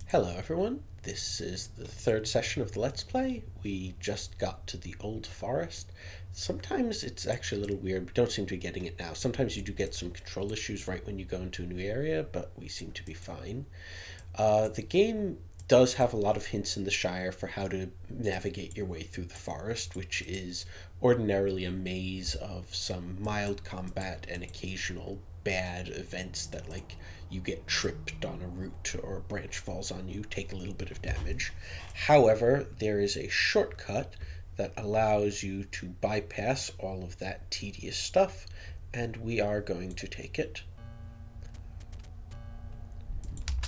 Hello everyone, this is the third session of the Let's Play. We just got to the Old Forest. Sometimes it's actually a little weird, we don't seem to be getting it now. Sometimes you do get some control issues right when you go into a new area, but we seem to be fine. The game does have a lot of hints in the Shire for how to navigate your way through the forest, which is ordinarily a maze of some mild combat and occasional bad events that, like, you get tripped on a root or a branch falls on you, take a little bit of damage. However, there is a shortcut that allows you to bypass all of that tedious stuff, and we are going to take it.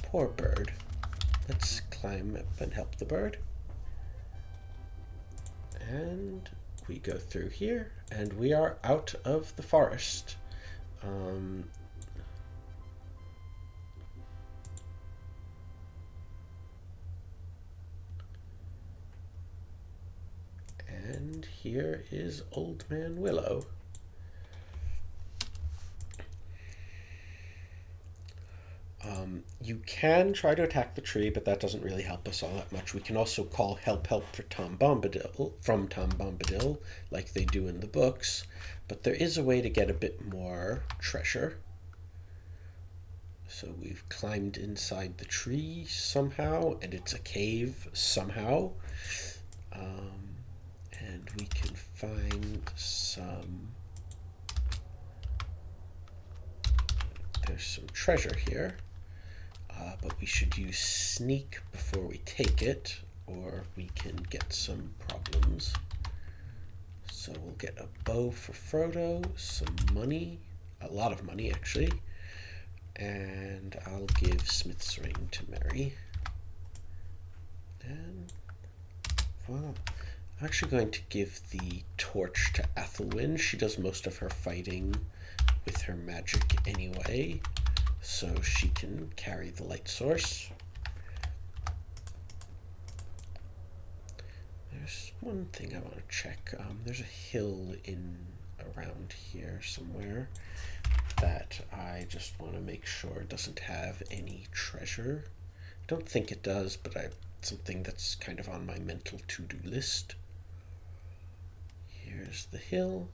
Poor bird. Let's climb up and help the bird. And we go through here, and we are out of the forest. And here is Old Man Willow. You can try to attack the tree, but that doesn't really help us all that much. We can also call help for Tom Bombadil, like they do in the books. But there is a way to get a bit more treasure. So we've climbed inside the tree somehow, and it's a cave somehow. And we can find some... There's some treasure here. But we should use sneak before we take it, or we can get some problems. So we'll get a bow for Frodo, some money, a lot of money actually, and I'll give Smith's ring to Merry. And well, I'm actually going to give the torch to Ethelwyn. She does most of her fighting with her magic anyway, so she can carry the light source. There's one thing I want to check. There's a hill in around here somewhere that I just want to make sure doesn't have any treasure. I don't think it does, but it's something that's kind of on my mental to-do list. Here's the hill.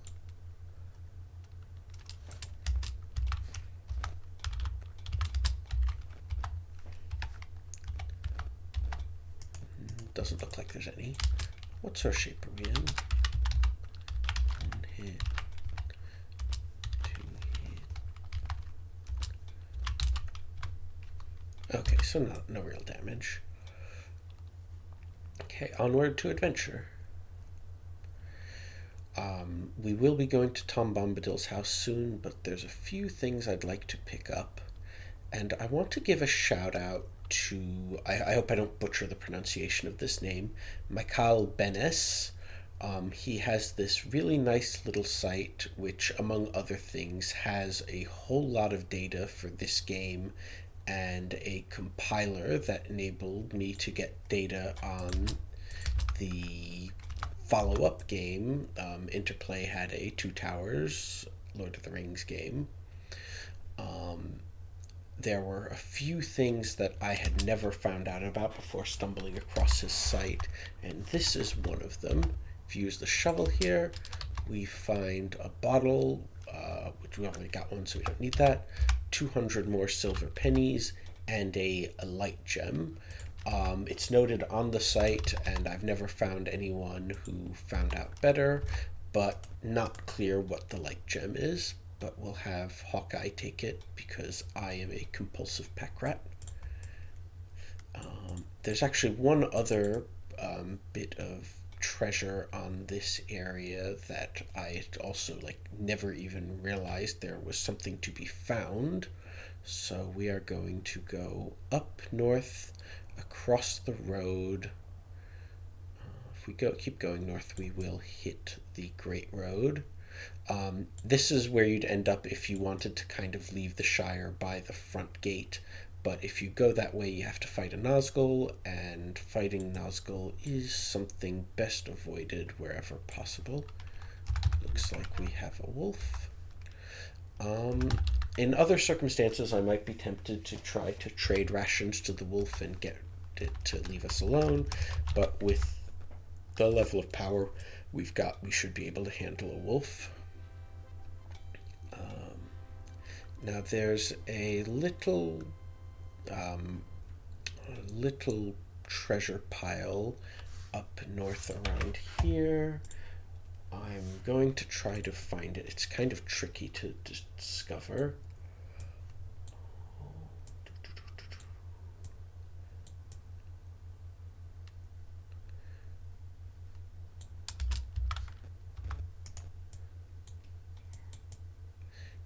Doesn't look like there's any. What sort of shape are we in? One hit, two hit. Okay, so no real damage. Okay, onward to adventure. We will be going to Tom Bombadil's house soon, but there's a few things I'd like to pick up. And I want to give a shout out to, I hope I don't butcher the pronunciation of this name, Michael Benes. He has this really nice little site which, among other things, has a whole lot of data for this game and a compiler that enabled me to get data on the follow-up game. Interplay had a Two Towers Lord of the Rings game. There were a few things that I had never found out about before stumbling across his site, and this is one of them. If you use the shovel here, we find a bottle, which we already got one, so we don't need that, 200 more silver pennies, and a light gem. It's noted on the site, and I've never found anyone who found out better, but not clear what the light gem is. But we'll have Hawkeye take it because I am a compulsive pack rat. There's actually one other bit of treasure on this area that I also never even realized there was something to be found. So we are going to go up north, across the road. If we keep going north, we will hit the Great Road. This is where you'd end up if you wanted to kind of leave the Shire by the front gate, but if you go that way you have to fight a Nazgul, and fighting Nazgul is something best avoided wherever possible. Looks like we have a wolf. In other circumstances I might be tempted to try to trade rations to the wolf and get it to leave us alone, but with the level of power we've got, we should be able to handle a wolf. Now there's um, a little treasure pile up north around here. I'm going to try to find it. It's kind of tricky to discover.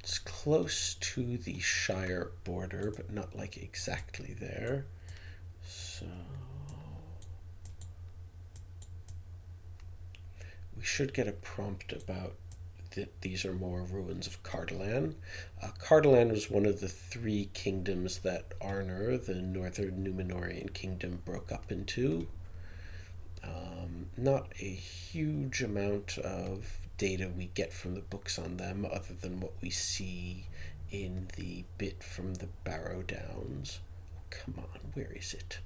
It's close to the Shire border, but not like exactly there. So we should get a prompt about that these are more ruins of Cardolan. Cardolan was one of the three kingdoms that Arnor, the northern Numenorian kingdom, broke up into. Not a huge amount of data we get from the books on them, other than what we see in the bit from the Barrow Downs. Oh, come on, where is it?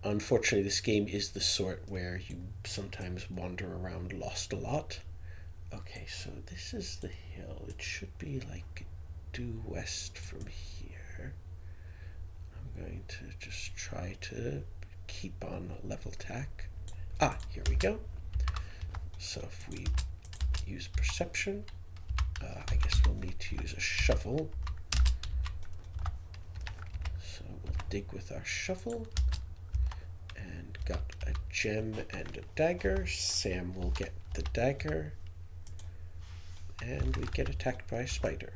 Unfortunately, this game is the sort where you sometimes wander around lost a lot. Okay, so this is the hill. It should be like due west from here. I'm going to just try to keep on a level tack. Here we go. So if we use perception, I guess we'll need to use a shovel. So we'll dig with our shovel. And got a gem and a dagger. Sam will get the dagger. And we get attacked by a spider.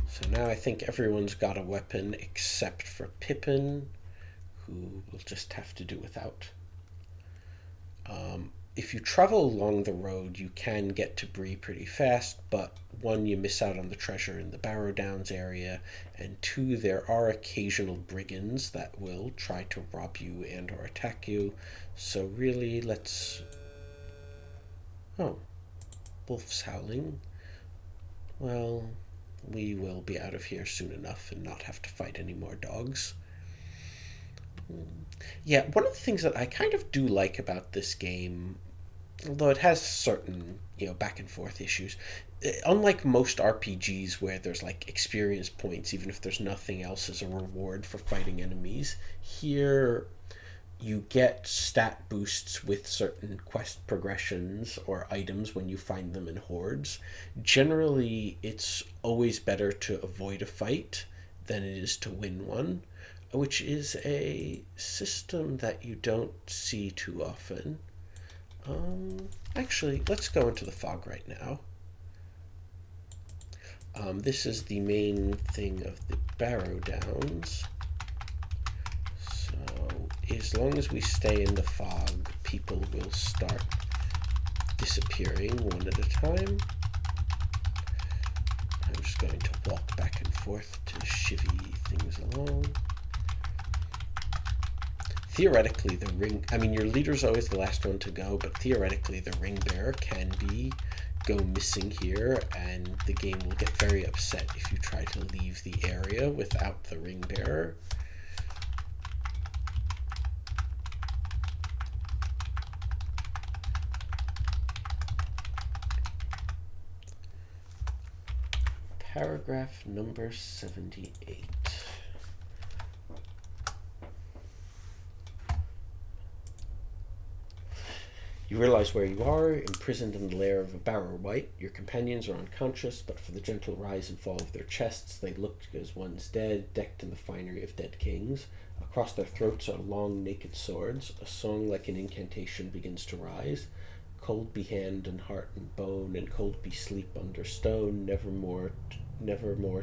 So now I think everyone's got a weapon except for Pippin, who will just have to do without. If you travel along the road, you can get to Bree pretty fast, but one, you miss out on the treasure in the Barrow Downs area, and two, there are occasional brigands that will try to rob you and or attack you. So really, let's... Oh, wolf's howling. Well, we will be out of here soon enough and not have to fight any more dogs. Yeah, one of the things that I kind of do like about this game, although it has certain, back and forth issues, unlike most RPGs where there's like experience points, even if there's nothing else as a reward for fighting enemies, here you get stat boosts with certain quest progressions or items when you find them in hordes. Generally, it's always better to avoid a fight than it is to win one, which is a system that you don't see too often. Actually, let's go into the fog right now. This is the main thing of the Barrow Downs. So as long as we stay in the fog, people will start disappearing one at a time. I'm just going to walk back and forth to shivvy things along. Theoretically, the ring... I mean, your leader's always the last one to go, but theoretically the ring bearer can go missing here, and the game will get very upset if you try to leave the area without the ring bearer. Paragraph number 78. You realize where you are, imprisoned in the lair of a Barrow Wight. Your companions are unconscious, but for the gentle rise and fall of their chests, they look as one's dead, decked in the finery of dead kings. Across their throats are long, naked swords. A song like an incantation begins to rise. Cold be hand and heart and bone, and cold be sleep under stone, never more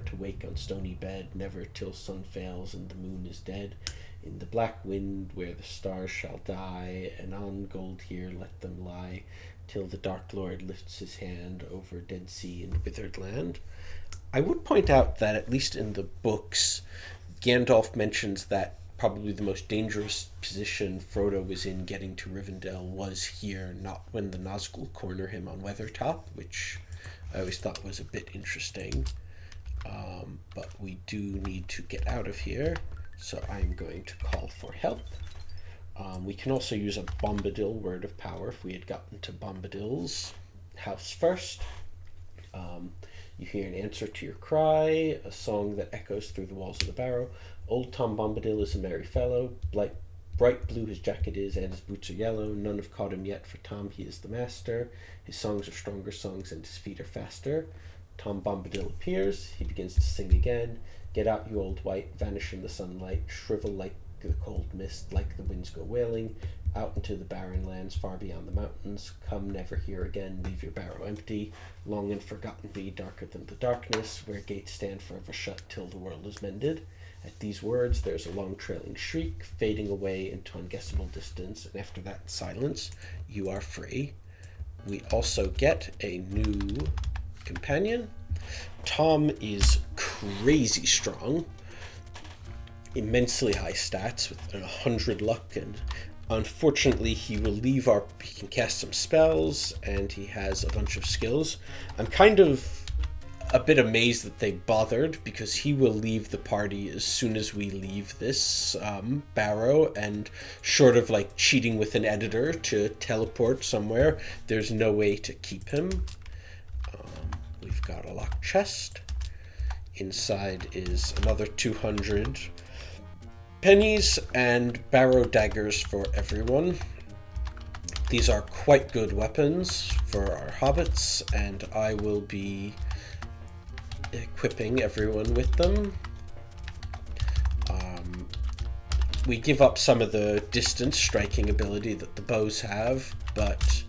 to wake on stony bed, never till sun fails and the moon is dead. In the black wind where the stars shall die, and on gold here let them lie, till the Dark Lord lifts his hand over dead sea and withered land. I would point out that at least in the books, Gandalf mentions that probably the most dangerous position Frodo was in getting to Rivendell was here, not when the Nazgul corner him on Weathertop, which I always thought was a bit interesting. But we do need to get out of here, so I'm going to call for help. We can also use a Bombadil word of power if we had gotten to Bombadil's house first. You hear an answer to your cry, a song that echoes through the walls of the Barrow. Old Tom Bombadil is a merry fellow, bright blue his jacket is, and his boots are yellow. None have caught him yet, for Tom he is the master. His songs are stronger songs, and his feet are faster. Tom Bombadil appears, he begins to sing again. Get out, you old wight, vanish in the sunlight, shrivel like the cold mist, like the winds go wailing, out into the barren lands far beyond the mountains. Come never here again, leave your barrow empty, long and forgotten be, darker than the darkness, where gates stand forever shut till the world is mended. At these words there's a long trailing shriek, fading away into unguessable distance, and after that silence, you are free. We also get a new companion. Tom is crazy strong, immensely high stats with 100 luck, and unfortunately he can cast some spells, and he has a bunch of skills. I'm kind of a bit amazed that they bothered, because he will leave the party as soon as we leave this Barrow, and short of like cheating with an editor to teleport somewhere, there's no way to keep him. We've got a locked chest. Inside is another 200 pennies and Barrow daggers for everyone. These are quite good weapons for our hobbits, and I will be equipping everyone with them. We give up some of the distance striking ability that the bows have, but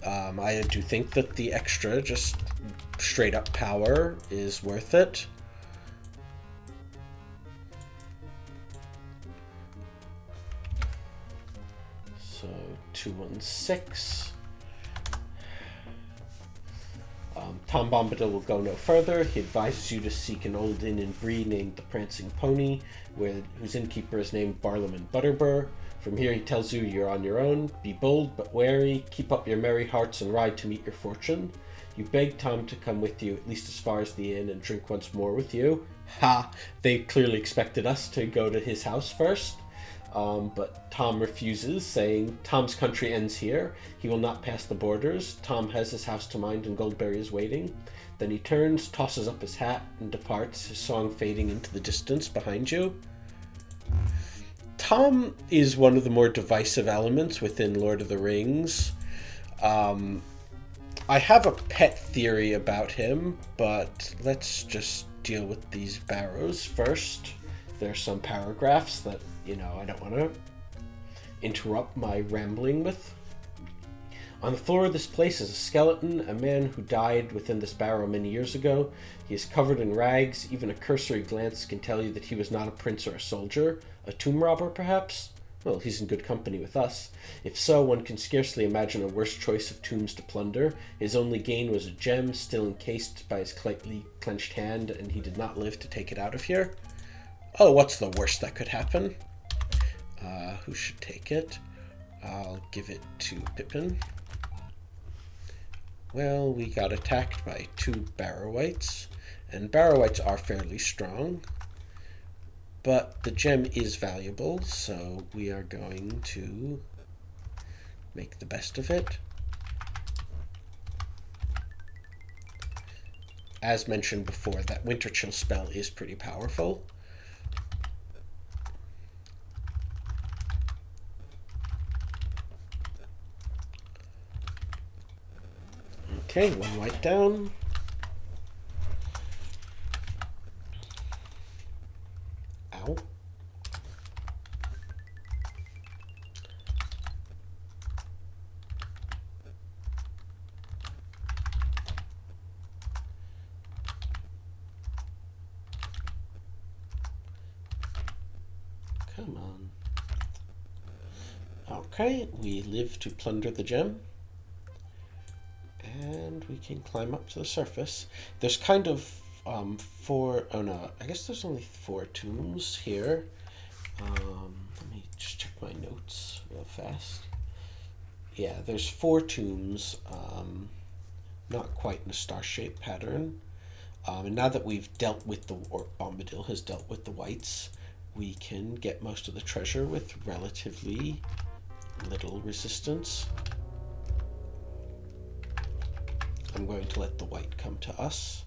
I do think that the extra, just straight up power, is worth it. So 216. Tom Bombadil will go no further. He advises you to seek an old inn in Bree named the Prancing Pony, whose innkeeper is named Barlowman Butterbur. From here he tells you you're on your own. Be bold but wary, keep up your merry hearts and ride to meet your fortune. You beg Tom to come with you at least as far as the inn and drink once more with you. Ha! They clearly expected us to go to his house first. But Tom refuses, saying Tom's country ends here. He will not pass the borders. Tom has his house to mind and Goldberry is waiting. Then he turns, tosses up his hat, and departs, his song fading into the distance behind you. Tom is one of the more divisive elements within Lord of the Rings. I have a pet theory about him, but let's just deal with these Barrows first. There's some paragraphs that, I don't want to interrupt my rambling with. On the floor of this place is a skeleton, a man who died within this barrow many years ago. He is covered in rags. Even a cursory glance can tell you that he was not a prince or a soldier. A tomb robber, perhaps? Well, he's in good company with us. If so, one can scarcely imagine a worse choice of tombs to plunder. His only gain was a gem, still encased by his tightly clenched hand, and he did not live to take it out of here. Oh, what's the worst that could happen? Who should take it? I'll give it to Pippin. Well, we got attacked by 2 Barrowites, and Barrowites are fairly strong, but the gem is valuable, so we are going to make the best of it. As mentioned before, that Winter Chill spell is pretty powerful. Okay, 1 white down. Ow. Come on. Okay, we live to plunder the gem. And we can climb up to the surface. There's kind of 4, oh no, I guess there's only 4 tombs here. Let me just check my notes real fast. Yeah, there's four tombs, not quite in a star-shaped pattern. And now that we've dealt with or Bombadil has dealt with the whites, we can get most of the treasure with relatively little resistance. I'm going to let the white come to us.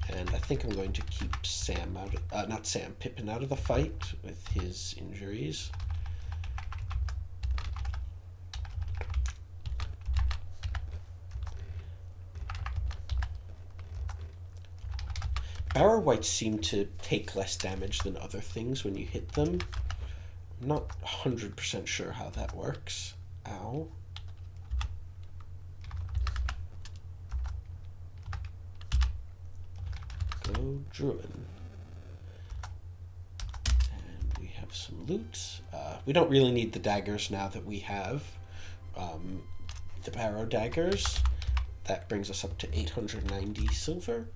And I think I'm going to keep Sam out of, not Sam, Pippin out of the fight with his injuries. Barrow whites seem to take less damage than other things when you hit them. I'm not 100% sure how that works. Ow. Go Druin. And we have some loot. We don't really need the daggers now that we have the Barrow daggers. That brings us up to 890 silver.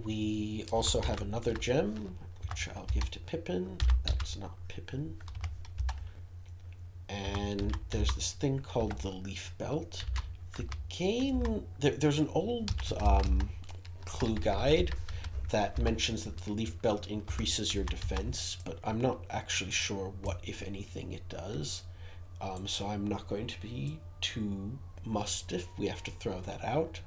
We also have another gem, which I'll give to Pippin. That's not Pippin. And there's this thing called the Leaf Belt. The game, there's an old clue guide that mentions that the Leaf Belt increases your defense, but I'm not actually sure what, if anything, it does. So I'm not going to be too mussed if we have to throw that out.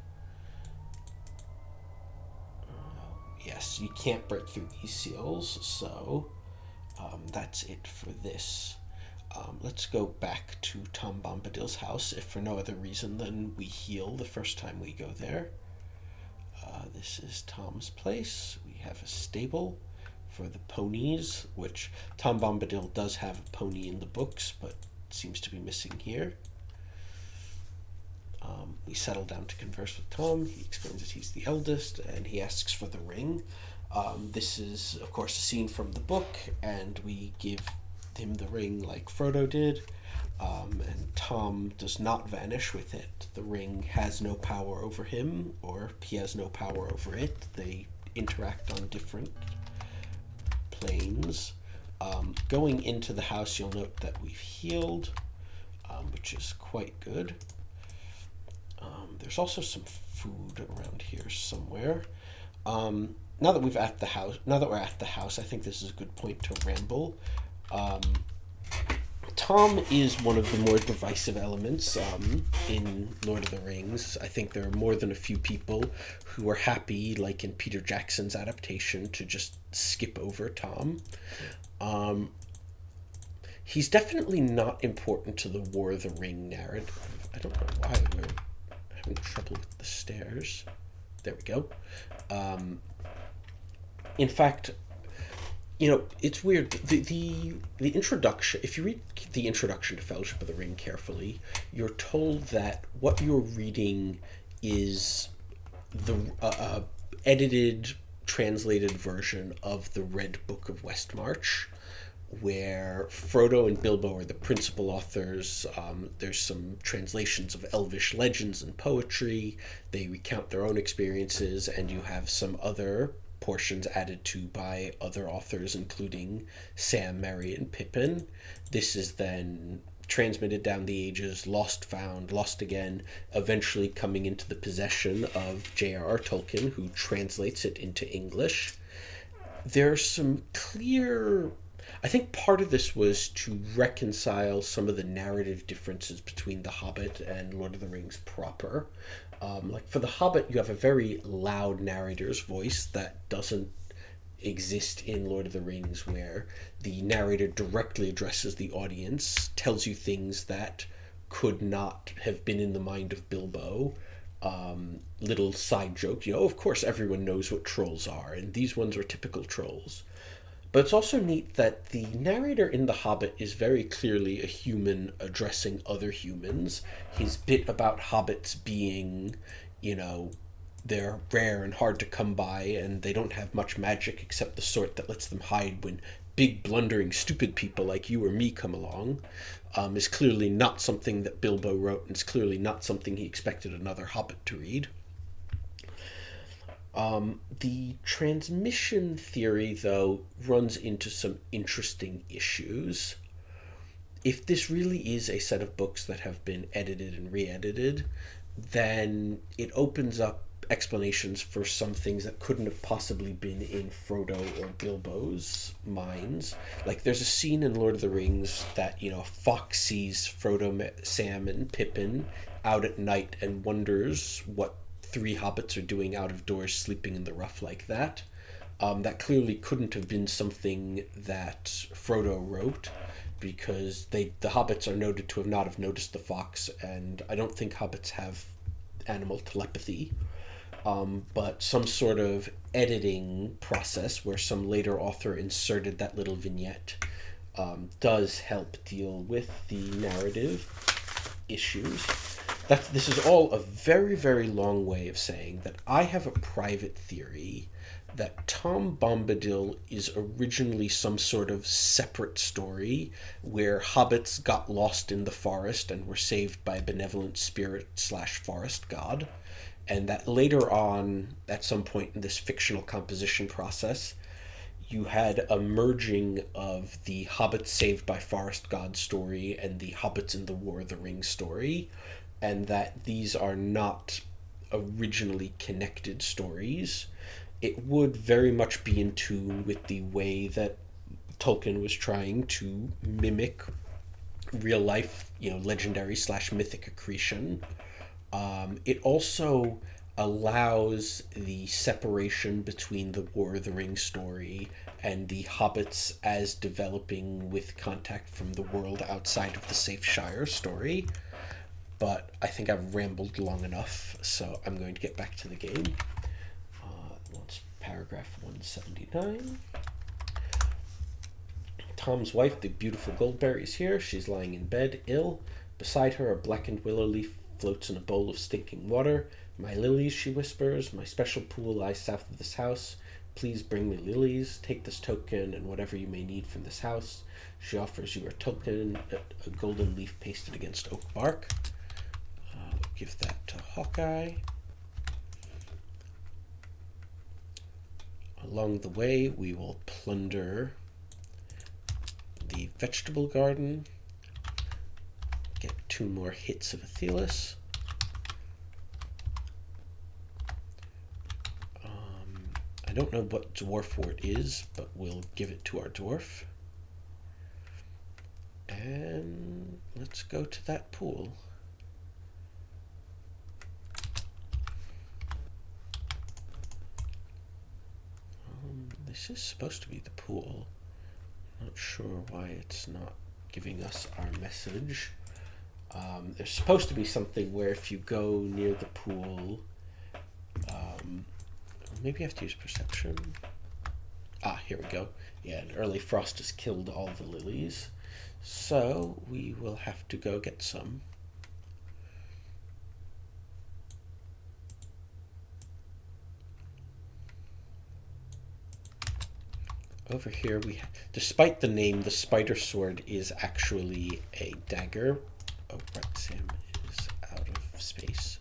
Yes, you can't break through these seals, so that's it for this. Let's go back to Tom Bombadil's house, if for no other reason than we heal the first time we go there. This is Tom's place. We have a stable for the ponies, which Tom Bombadil does have a pony in the books, but seems to be missing here. We settle down to converse with Tom. He explains that he's the eldest, and he asks for the ring. This is, of course, a scene from the book, and we give him the ring like Frodo did. And Tom does not vanish with it. The ring has no power over him, or he has no power over it. They interact on different planes. Going into the house, you'll note that we've healed, which is quite good. There's also some food around here somewhere. Now that we're at the house, I think this is a good point to ramble. Tom is one of the more divisive elements in Lord of the Rings. I think there are more than a few people who are happy, like in Peter Jackson's adaptation, to just skip over Tom. He's definitely not important to the War of the Ring narrative. I don't know why we're having trouble with the stairs. There we go. In fact, it's weird. The introduction, if you read the introduction to Fellowship of the Ring carefully, you're told that what you're reading is the edited, translated version of the Red Book of Westmarch, where Frodo and Bilbo are the principal authors. There's some translations of elvish legends and poetry. They recount their own experiences, and you have some other portions added to by other authors, including Sam, Merry, and Pippin. This is then transmitted down the ages, lost, found, lost again, eventually coming into the possession of J.R.R. Tolkien, who translates it into English. There's some clear... I think part of this was to reconcile some of the narrative differences between The Hobbit and Lord of the Rings proper. Like for The Hobbit, you have a very loud narrator's voice that doesn't exist in Lord of the Rings, where the narrator directly addresses the audience, tells you things that could not have been in the mind of Bilbo. Little side joke, of course everyone knows what trolls are, and these ones are typical trolls. But it's also neat that the narrator in The Hobbit is very clearly a human addressing other humans. His bit about hobbits being, they're rare and hard to come by, and they don't have much magic except the sort that lets them hide when big, blundering, stupid people like you or me come along, is clearly not something that Bilbo wrote, and is clearly not something he expected another hobbit to read. The transmission theory, though, runs into some interesting issues. If this really is a set of books that have been edited and re-edited, then it opens up explanations for some things that couldn't have possibly been in Frodo or Bilbo's minds. Like there's a scene in Lord of the Rings that, a fox sees Frodo, Sam, and Pippin out at night and wonders what three hobbits are doing out of doors sleeping in the rough like that. That clearly couldn't have been something that Frodo wrote, because the hobbits are noted to have not have noticed the fox, and I don't think hobbits have animal telepathy. But some sort of editing process where some later author inserted that little vignette does help deal with the narrative issues. This is all a very, very long way of saying that I have a private theory that Tom Bombadil is originally some sort of separate story where hobbits got lost in the forest and were saved by a benevolent spirit slash forest god, and that later on, at some point in this fictional composition process, you had a merging of the Hobbits saved by forest god story and the Hobbits in the War of the Rings story, and that these are not originally connected stories. It would very much be in tune with the way that Tolkien was trying to mimic real life, legendary slash mythic accretion. It also allows the separation between the War of the Rings story and the hobbits as developing with contact from the world outside of the Safe Shire story. But I think I've rambled long enough, so I'm going to get back to the game. Once paragraph 179. Tom's wife, the beautiful Goldberry, is here. She's lying in bed, ill. Beside her, a blackened willow leaf floats in a bowl of stinking water. My lilies, she whispers. My special pool lies south of this house. Please bring me lilies. Take this token and whatever you may need from this house. She offers you a token, a golden leaf pasted against oak bark. Give that to Hawkeye. Along the way, we will plunder the vegetable garden, get 2 more hits of Athelis. I don't know what dwarf wart is, but we'll give it to our dwarf. And let's go to that pool. This is supposed to be the pool. Not sure why it's not giving us our message. There's supposed to be something where if you go near the pool, maybe I have to use perception. Here we go. Yeah, an early frost has killed all the lilies. So we will have to go get some. Over here, despite the name, the spider sword is actually a dagger. Oh, right, Sam is out of space.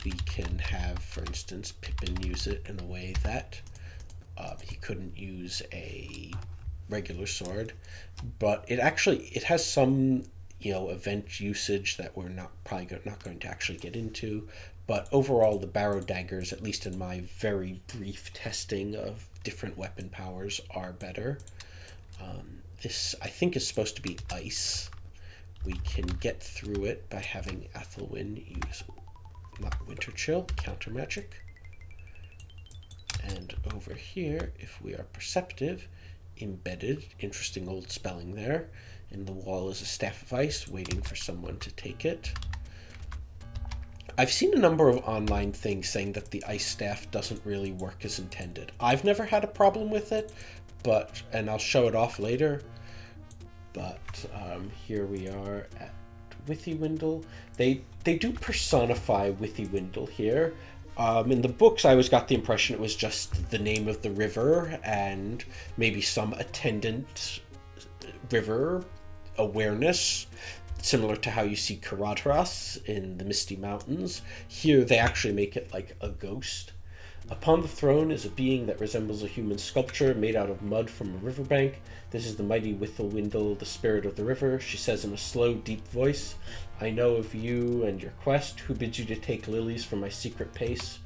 We can have, for instance, Pippin use it in a way that he couldn't use a regular sword, but it has some event usage that we're not going to actually get into. But overall, the Barrow daggers, at least in my very brief testing of different weapon powers, are better. This, I think, is supposed to be ice. We can get through it by having Ethelwyn use Winter Chill, counter magic. And over here, if we are perceptive, embedded, interesting old spelling there. In the wall is a staff of ice, waiting for someone to take it. I've seen a number of online things saying that the ice staff doesn't really work as intended. I've never had a problem with it, and I'll show it off later. But here we are at Withywindle. They do personify Withywindle here. In the books, I always got the impression it was just the name of the river and maybe some attendant river awareness, similar to how you see Caradhras in the Misty Mountains. Here, they actually make it like a ghost. Upon the throne is a being that resembles a human sculpture made out of mud from a riverbank. This is the mighty Whittlewindle, the spirit of the river. She says in a slow, deep voice, I know of you and your quest. Who bids you to take lilies from my secret place?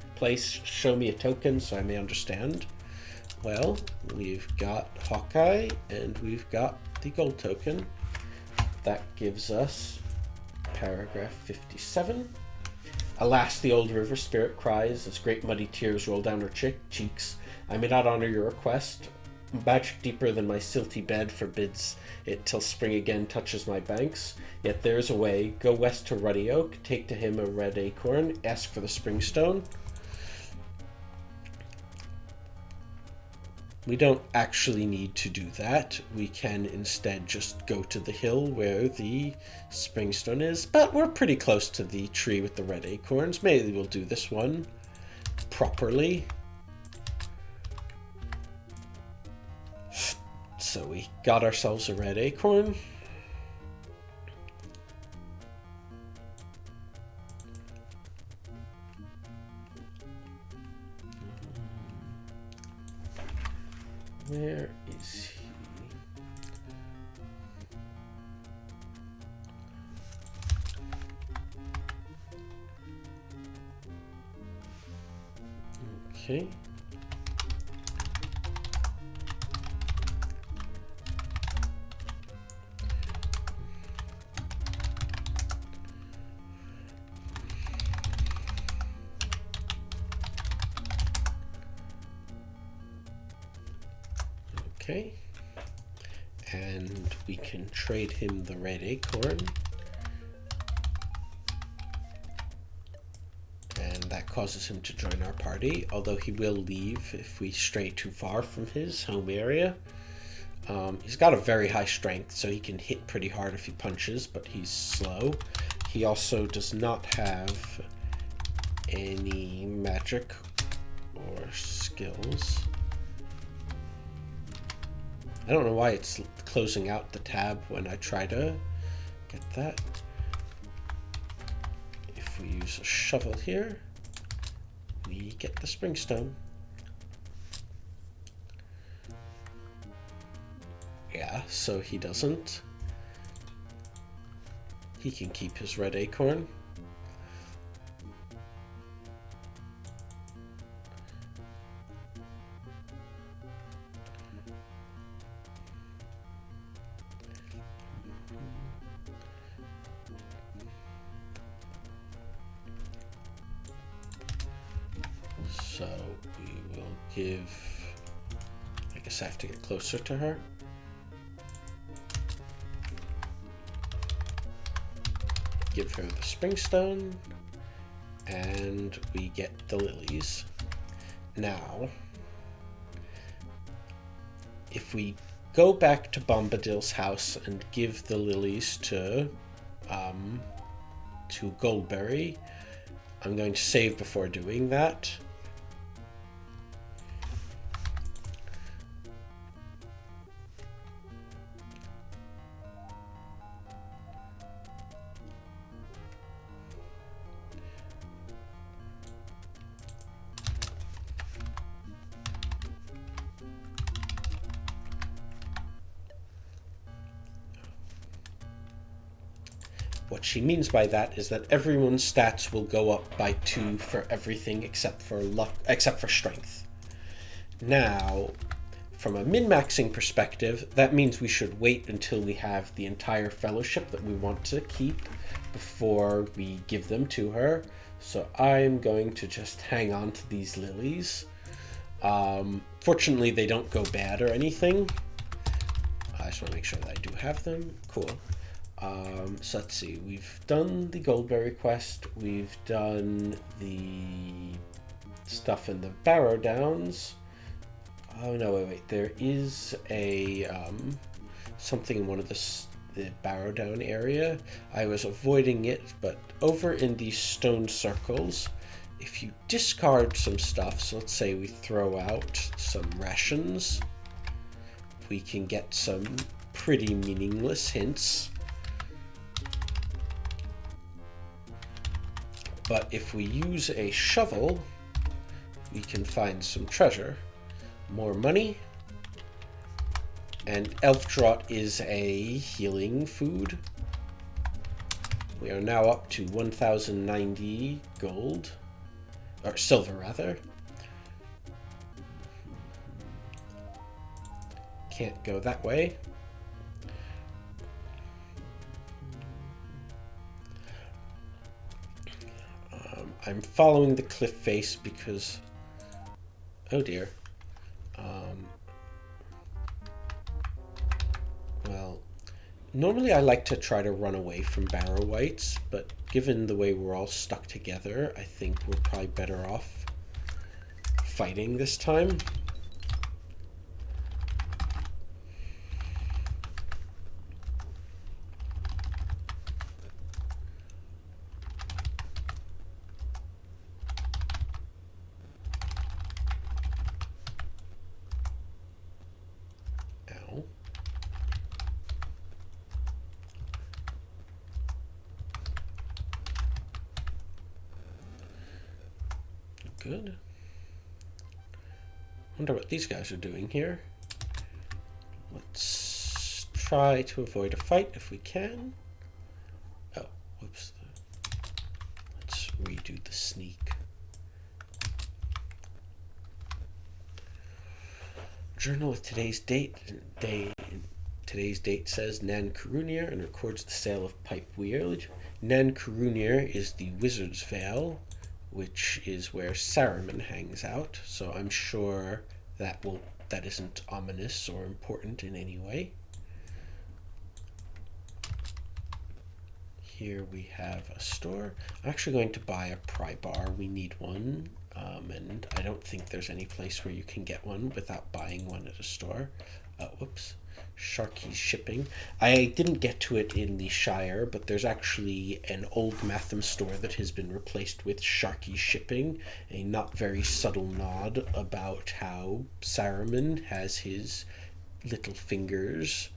Show me a token so I may understand. Well, we've got Hawkeye and we've got the gold token. That gives us paragraph 57. Alas, the old river spirit cries as great muddy tears roll down her cheeks. I may not honor your request. Magic deeper than my silty bed forbids it till spring again touches my banks. Yet there is a way. Go west to Ruddy Oak, take to him a red acorn, ask for the springstone. We don't actually need to do that. We can instead just go to the hill where the springstone is, but we're pretty close to the tree with the red acorns. Maybe we'll do this one properly. So we got ourselves a red acorn. Where is he? Okay. Okay, and we can trade him the red acorn, and that causes him to join our party, although he will leave if we stray too far from his home area. He's got a very high strength, so he can hit pretty hard if he punches, but he's slow. He also does not have any magic or skills. I don't know why it's closing out the tab when I try to get that. If we use a shovel here, we get the springstone. Yeah, so he doesn't. He can keep his red acorn. So we will give, I guess I have to get closer to her. Give her the springstone, and we get the lilies. Now, if we go back to Bombadil's house and give the lilies to Goldberry, I'm going to save before doing that. What she means by that is that everyone's stats will go up by 2 for everything except for luck, except for strength. Now, from a min-maxing perspective, that means we should wait until we have the entire fellowship that we want to keep before we give them to her. So I'm going to just hang on to these lilies. Fortunately, they don't go bad or anything. I just want to make sure that I do have them. Cool. So let's see, we've done the Goldberry quest, we've done the stuff in the Barrow Downs. Oh no, wait, there is a something in one of the Barrow Down area. I was avoiding it, but over in these stone circles, if you discard some stuff, so let's say we throw out some rations, we can get some pretty meaningless hints. But if we use a shovel, we can find some treasure, more money, and elf draught is a healing food. We are now up to 1,090 gold, or silver rather. Can't go that way. I'm following the cliff face because, oh dear. Well, normally I like to try to run away from Barrow Wights, but given the way we're all stuck together, I think we're probably better off fighting this time. Ow. Good. Wonder what these guys are doing here. Let's try to avoid a fight if we can. Oh, whoops. Let's redo the sneak. Journal with today's date. Today's date says Nan Karunir and records the sale of pipe weird. Nan Karunir is the Wizard's Vale, which is where Saruman hangs out. So I'm sure that isn't ominous or important in any way. Here we have a store. I'm actually going to buy a pry bar. We need one. And I don't think there's any place where you can get one without buying one at a store. Whoops. Sharky's Shipping. I didn't get to it in the Shire, but there's actually an old Matham store that has been replaced with Sharky's Shipping, a not very subtle nod about how Saruman has his little fingers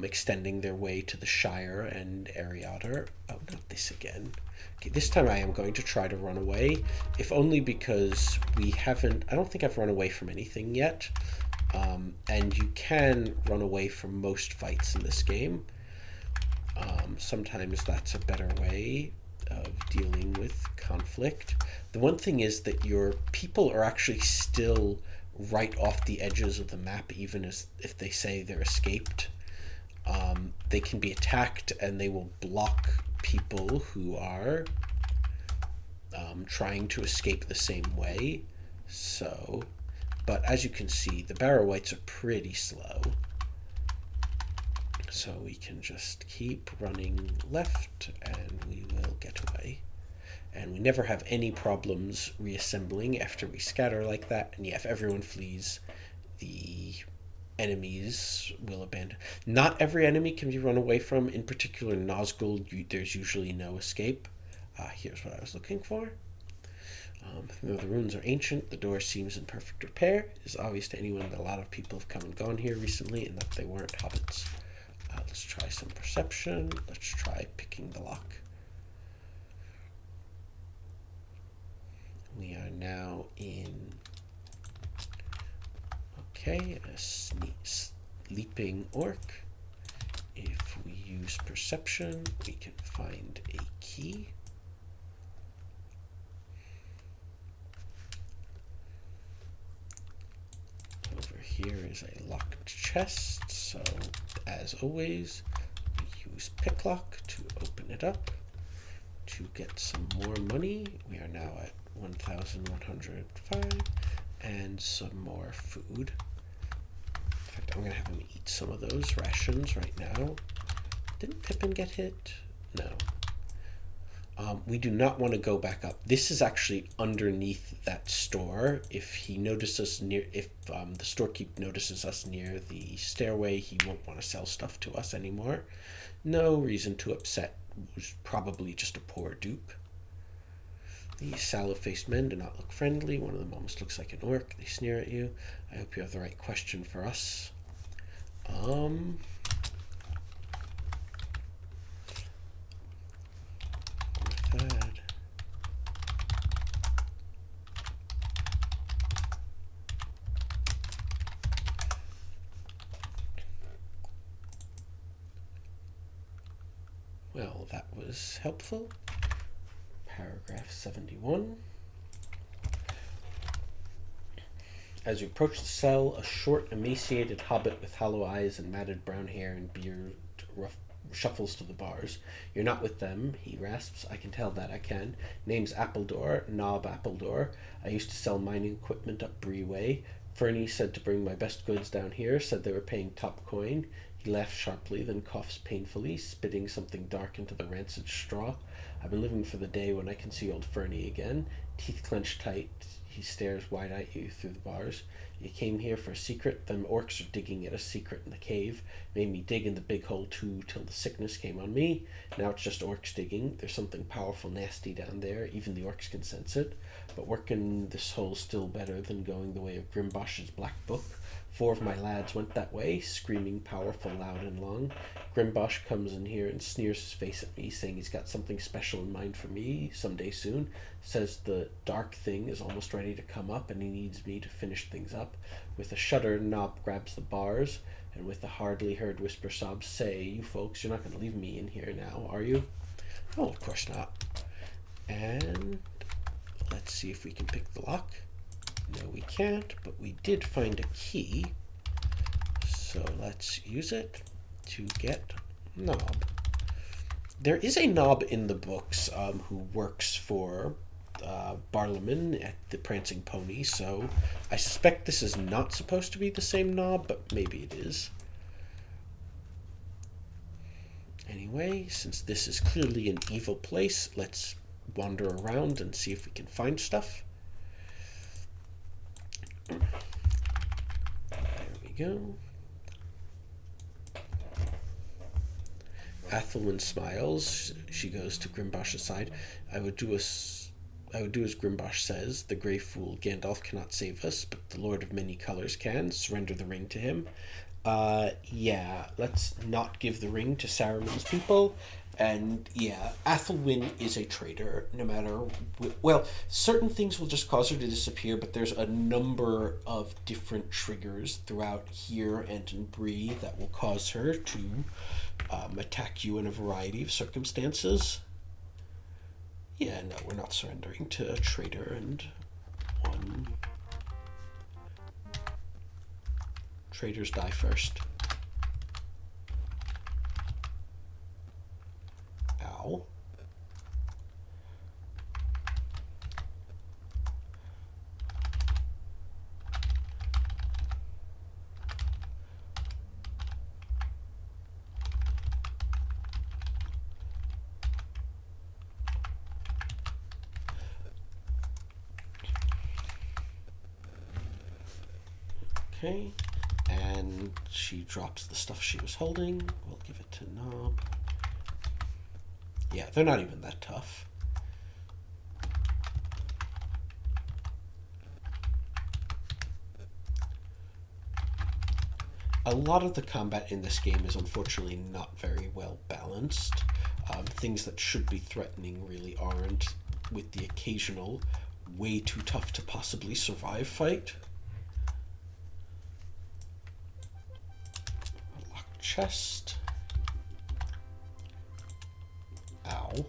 extending their way to the Shire and Ariader. Oh, not this again. Okay, this time I am going to try to run away, if only because I don't think I've run away from anything yet. And you can run away from most fights in this game. Sometimes that's a better way of dealing with conflict. The one thing is that your people are actually still right off the edges of the map, even if they say they're escaped. They can be attacked and they will block people who are trying to escape the same way. But as you can see, the Barrow Wights are pretty slow. So we can just keep running left and we will get away. And we never have any problems reassembling after we scatter like that. And yeah, if everyone flees, the enemies will abandon. Not every enemy can be run away from. In particular, Nazgul, there's usually no escape. Here's what I was looking for. Though the ruins are ancient, the door seems in perfect repair. It is obvious to anyone that a lot of people have come and gone here recently and that they weren't hobbits. Let's try some perception. Let's try picking the lock. We are now in... Okay, a sleeping orc. If we use perception, we can find a key. Over here is a locked chest, so as always, we use picklock to open it up. To get some more money, we are now at 1,105, and some more food. In fact, I'm going to have him eat some of those rations right now. Didn't Pippin get hit? No. We do not want to go back up. This is actually underneath that store. If he notices if the storekeep notices us near the stairway, he won't want to sell stuff to us anymore. No reason to upset. Was probably just a poor dupe. These sallow-faced men do not look friendly. One of them almost looks like an orc. They sneer at you. I hope you have the right question for us. Well, that was helpful. Paragraph 71. As you approach the cell, a short, emaciated hobbit with hollow eyes and matted brown hair and beard shuffles to the bars. You're not with them, he rasps. I can tell that, I can. Name's Appledore, Knob Appledore. I used to sell mining equipment up Bree Way. Fernie said to bring my best goods down here, said they were paying top coin. He laughs sharply, then coughs painfully, spitting something dark into the rancid straw. I've been living for the day when I can see old Fernie again. Teeth clenched tight, he stares wide at you through the bars. You came here for a secret. Them orcs are digging at a secret in the cave. Made me dig in the big hole too till the sickness came on me. Now it's just orcs digging. There's something powerful nasty down there. Even the orcs can sense it. But working this hole's still better than going the way of Grimbosh's black book. 4 of my lads went that way, screaming powerful, loud and long. Grimbosh comes in here and sneers his face at me, saying he's got something special in mind for me someday soon. Says the dark thing is almost ready to come up and he needs me to finish things up. With a shudder, Knob grabs the bars, and with a hardly heard whisper sob, say, you folks, you're not going to leave me in here now, are you? Oh, of course not. And let's see if we can pick the lock. No, we can't, but we did find a key. So let's use it to get Knob. There is a Knob in the books who works for Barlowman at the Prancing Pony, so I suspect this is not supposed to be the same Knob, but maybe it is. Anyway, since this is clearly an evil place, let's wander around and see if we can find stuff. There we go. Athelwyn smiles. She goes to Grimbosh's side. I would do as Grimbosh says. The grey fool Gandalf cannot save us, but the Lord of Many Colors can. Surrender the ring to him. Yeah, let's not give the ring to Saruman's people. And yeah, Athelwyn is a traitor, no matter... Well, certain things will just cause her to disappear, but there's a number of different triggers throughout here and in Bree that will cause her to attack you in a variety of circumstances. Yeah, no, we're not surrendering to a traitor and one. Traitors die first. Ow. Okay, and she drops the stuff she was holding. We'll give it to Knob. Yeah, they're not even that tough. A lot of the combat in this game is unfortunately not very well balanced. Things that should be threatening really aren't, with the occasional way too tough to possibly survive fight. A locked chest. Ow.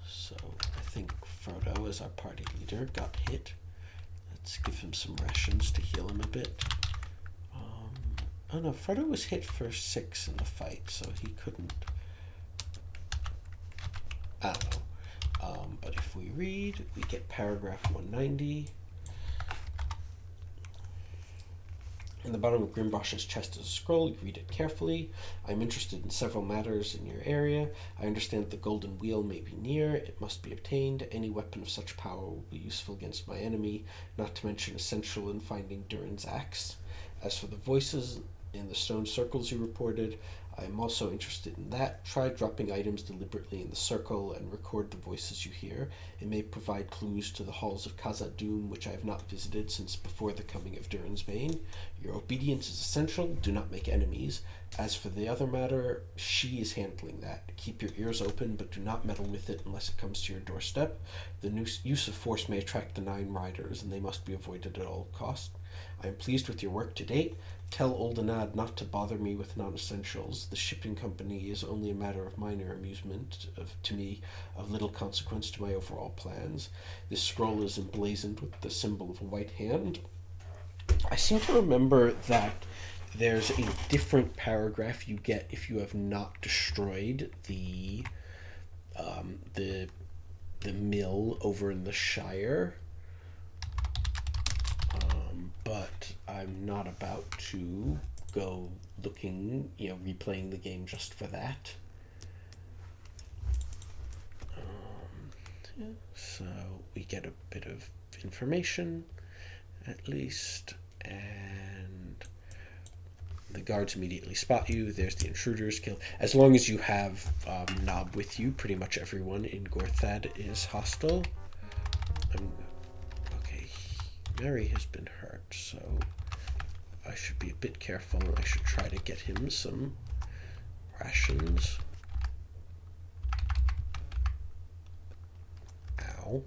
So I think Frodo, as our party leader, got hit. Let's give him some rations to heal him a bit. Oh no, Frodo was hit for 6 in the fight, so he couldn't... I don't know. But if we read, we get paragraph 190. In the bottom of Grimbosh's chest is a scroll. You read it carefully. I'm interested in several matters in your area. I understand the golden wheel may be near. It must be obtained. Any weapon of such power will be useful against my enemy, not to mention essential in finding Durin's axe. As for the voices in the stone circles you reported, I am also interested in that. Try dropping items deliberately in the circle and record the voices you hear. It may provide clues to the halls of Khazad-dûm, which I have not visited since before the coming of Durin's Bane. Your obedience is essential. Do not make enemies. As for the other matter, she is handling that. Keep your ears open, but do not meddle with it unless it comes to your doorstep. The use of force may attract the 9 riders, and they must be avoided at all costs. I am pleased with your work to date. Tell Old Anad not to bother me with non-essentials. The shipping company is only a matter of minor amusement to me, of little consequence to my overall plans. This scroll is emblazoned with the symbol of a white hand. I seem to remember that there's a different paragraph you get if you have not destroyed um, the the mill over in the Shire. But I'm not about to go looking, replaying the game just for that. So we get a bit of information, at least, and the guards immediately spot you. There's the intruder's kill. As long as you have Nob with you, pretty much everyone in Gorthad is hostile. Okay, Mary has been hurt, so I should be a bit careful. I should try to get him some rations. Ow.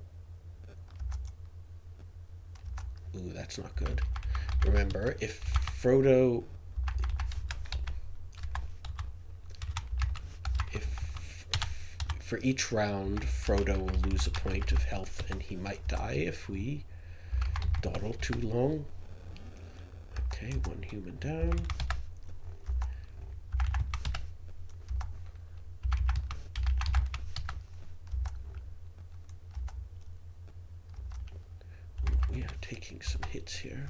Ooh, that's not good. Remember, if Frodo... For each round, Frodo will lose a point of health, and he might die if we dawdle too long. Okay, one human down. We are taking some hits here.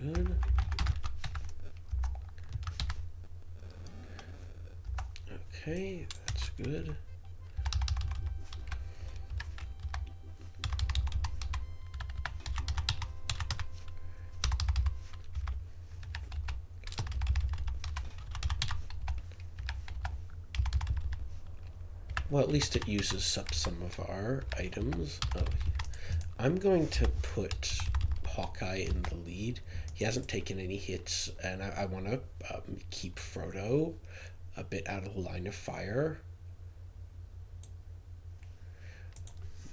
Good. Okay, that's good. Well, at least it uses up some of our items. Oh, I'm going to put Hawkeye in the lead. He hasn't taken any hits, and I want to keep Frodo a bit out of the line of fire.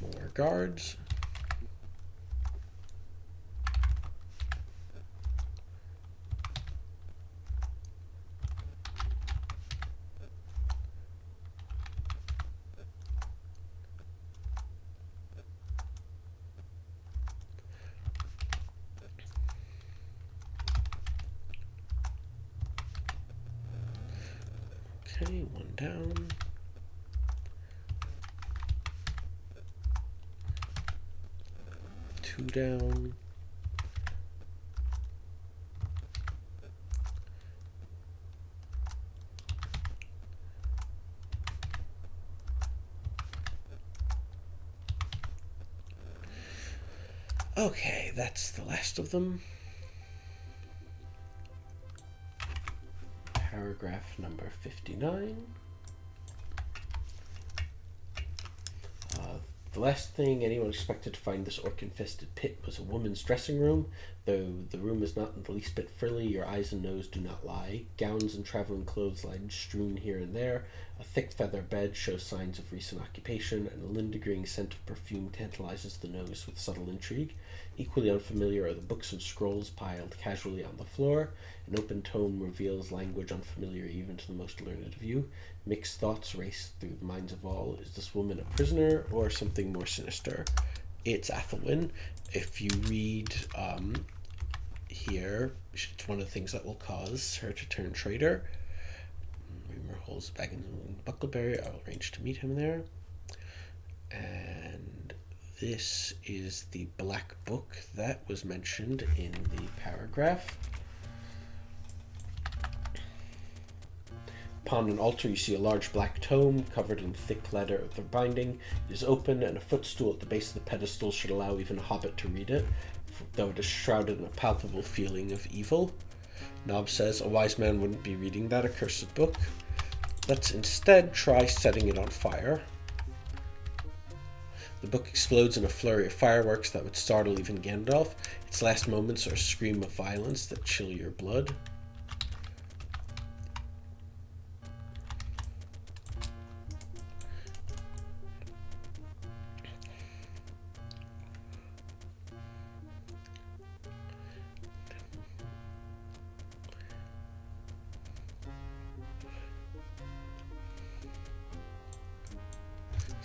More guards. Okay, one down. Two down. Okay, that's the last of them. Paragraph number 59. The last thing anyone expected to find this orc-infested pit was a woman's dressing room. Though the room is not in the least bit frilly, your eyes and nose do not lie. Gowns and traveling clothes lie strewn here and there. A thick feather bed shows signs of recent occupation, and a lingering scent of perfume tantalizes the nose with subtle intrigue. Equally unfamiliar are the books and scrolls piled casually on the floor. An open tome reveals language unfamiliar even to the most learned of you. Mixed thoughts race through the minds of all. Is this woman a prisoner or something more sinister? It's Athelwyn. If you read here, it's one of the things that will cause her to turn traitor. Rumor holds Baggins and Buckleberry. I'll arrange to meet him there. And this is the black book that was mentioned in the paragraph. Upon an altar you see a large black tome covered in thick leather binding. It is open, and a footstool at the base of the pedestal should allow even a hobbit to read it, though it is shrouded in a palpable feeling of evil. Nob says, a wise man wouldn't be reading that accursed book. Let's instead try setting it on fire. The book explodes in a flurry of fireworks that would startle even Gandalf. Its last moments are a scream of violence that chill your blood.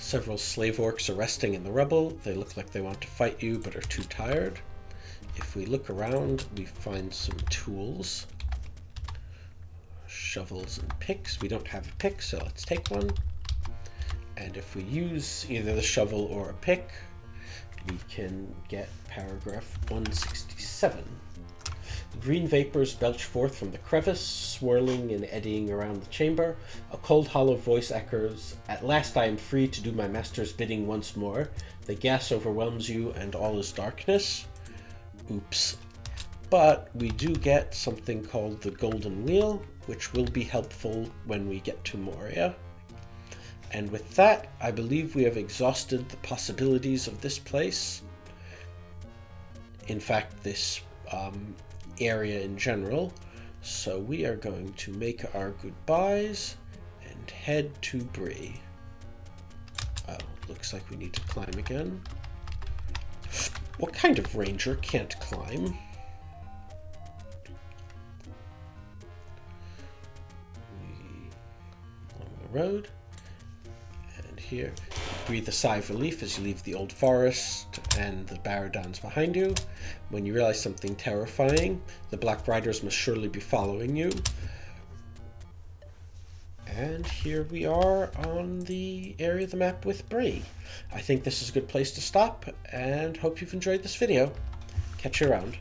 Several slave orcs are resting in the rubble. They look like they want to fight you but are too tired. If we look around, we find some tools. Shovels and picks. We don't have a pick, so let's take one. And if we use either the shovel or a pick, we can get paragraph 167. Green vapors belch forth from the crevice, swirling and eddying around the chamber. A cold, hollow voice echoes, "At last I am free to do my master's bidding once more." The gas overwhelms you, and all is darkness. Oops. But we do get something called the Golden Wheel, which will be helpful when we get to Moria. And with that, I believe we have exhausted the possibilities of this place. In fact, this area in general. So we are going to make our goodbyes and head to Bree. Oh, looks like we need to climb again. What kind of ranger can't climb? Along the road. And here, breathe a sigh of relief as you leave the old forest and the Barrow Downs behind you. When you realize something terrifying, the Black Riders must surely be following you. And here we are on the area of the map with Bree. I think this is a good place to stop, and hope you've enjoyed this video. Catch you around.